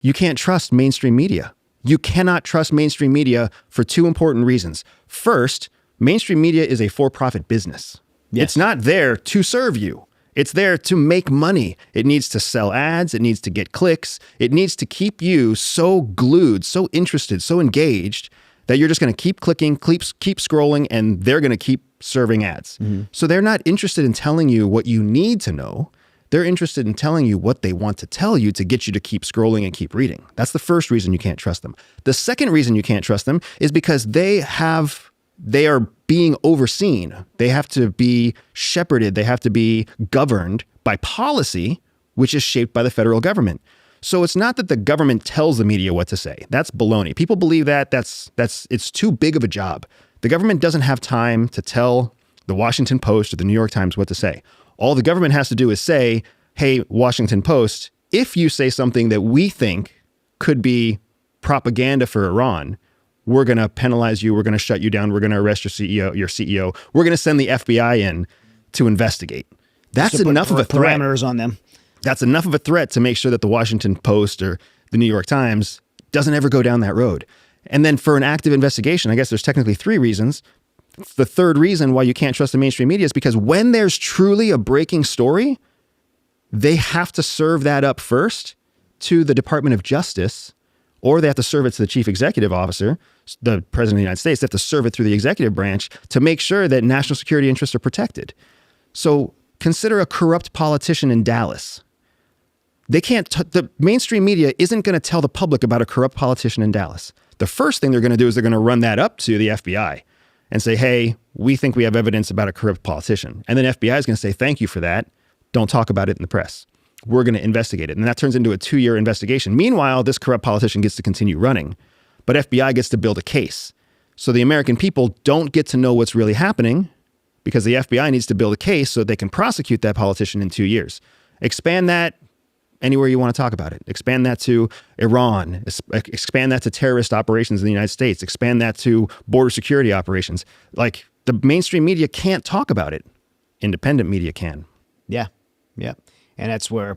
you can't trust mainstream media. You cannot trust mainstream media for two important reasons. First, mainstream media is a for-profit business. Yes. It's not there to serve you. It's there to make money. It needs to sell ads. It needs to get clicks. It needs to keep you so glued, so interested, so engaged that you're just going to keep clicking, keep scrolling, and they're going to keep serving ads. Mm-hmm. So they're not interested in telling you what you need to know. They're interested in telling you what they want to tell you to get you to keep scrolling and keep reading. That's the first reason you can't trust them. The second reason you can't trust them is because they are being overseen. They have to be shepherded. They have to be governed by policy, which is shaped by the federal government. So it's not that the government tells the media what to say. That's baloney. People believe that it's too big of a job. The government doesn't have time to tell the Washington Post or the New York Times what to say. All the government has to do is say, hey, Washington Post, if you say something that we think could be propaganda for Iran, we're going to penalize you. We're going to shut you down. We're going to arrest your CEO. We're going to send the FBI in to investigate. That's enough of a threat. Parameters on them. That's enough of a threat to make sure that the Washington Post or the New York Times doesn't ever go down that road. And then for an active investigation, I guess there's technically three reasons. The third reason why you can't trust the mainstream media is because when there's truly a breaking story, they have to serve that up first to the Department of Justice, or they have to serve it to the chief executive officer, the president of the United States. They have to serve it through the executive branch to make sure that national security interests are protected. So consider a corrupt politician in Dallas. The mainstream media isn't going to tell the public about a corrupt politician in Dallas. The first thing they're going to do is they're going to run that up to the FBI and say, hey, we think we have evidence about a corrupt politician. And then FBI is going to say, thank you for that. Don't talk about it in the press. We're going to investigate it. And that turns into a 2-year investigation. Meanwhile, this corrupt politician gets to continue running, but FBI gets to build a case. So the American people don't get to know what's really happening because the FBI needs to build a case so they can prosecute that politician in 2 years. Expand that anywhere you want to talk about it. Expand that to Iran. Expand that to terrorist operations in the United States. Expand that to border security operations. Like, the mainstream media can't talk about it. Independent media can. Yeah. Yeah. And that's where,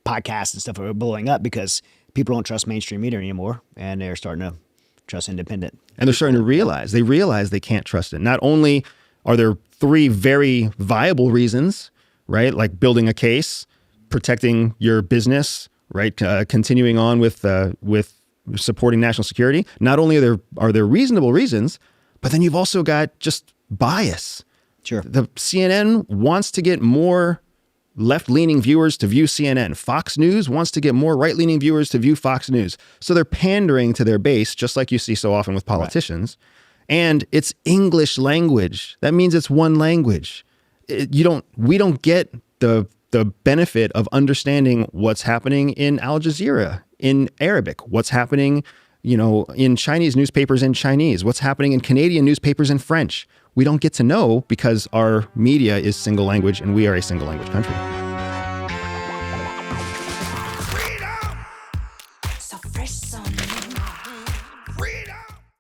podcasts and stuff are blowing up because people don't trust mainstream media anymore, and they're starting to trust independent. And they're starting to realize they can't trust it. Not only are there 3 very viable reasons, right? Like building a case, protecting your business, right? Continuing on with supporting national security. Not only are there reasonable reasons, but then you've also got just bias. Sure. The CNN wants to get more left-leaning viewers to view CNN. Fox News wants to get more right-leaning viewers to view Fox News. So they're pandering to their base, just like you see so often with politicians. Right. And it's English language. That means it's one language. We don't get the benefit of understanding what's happening in Al Jazeera, in Arabic, what's happening, in Chinese newspapers in Chinese, what's happening in Canadian newspapers in French. We don't get to know because our media is single language and we are a single language country.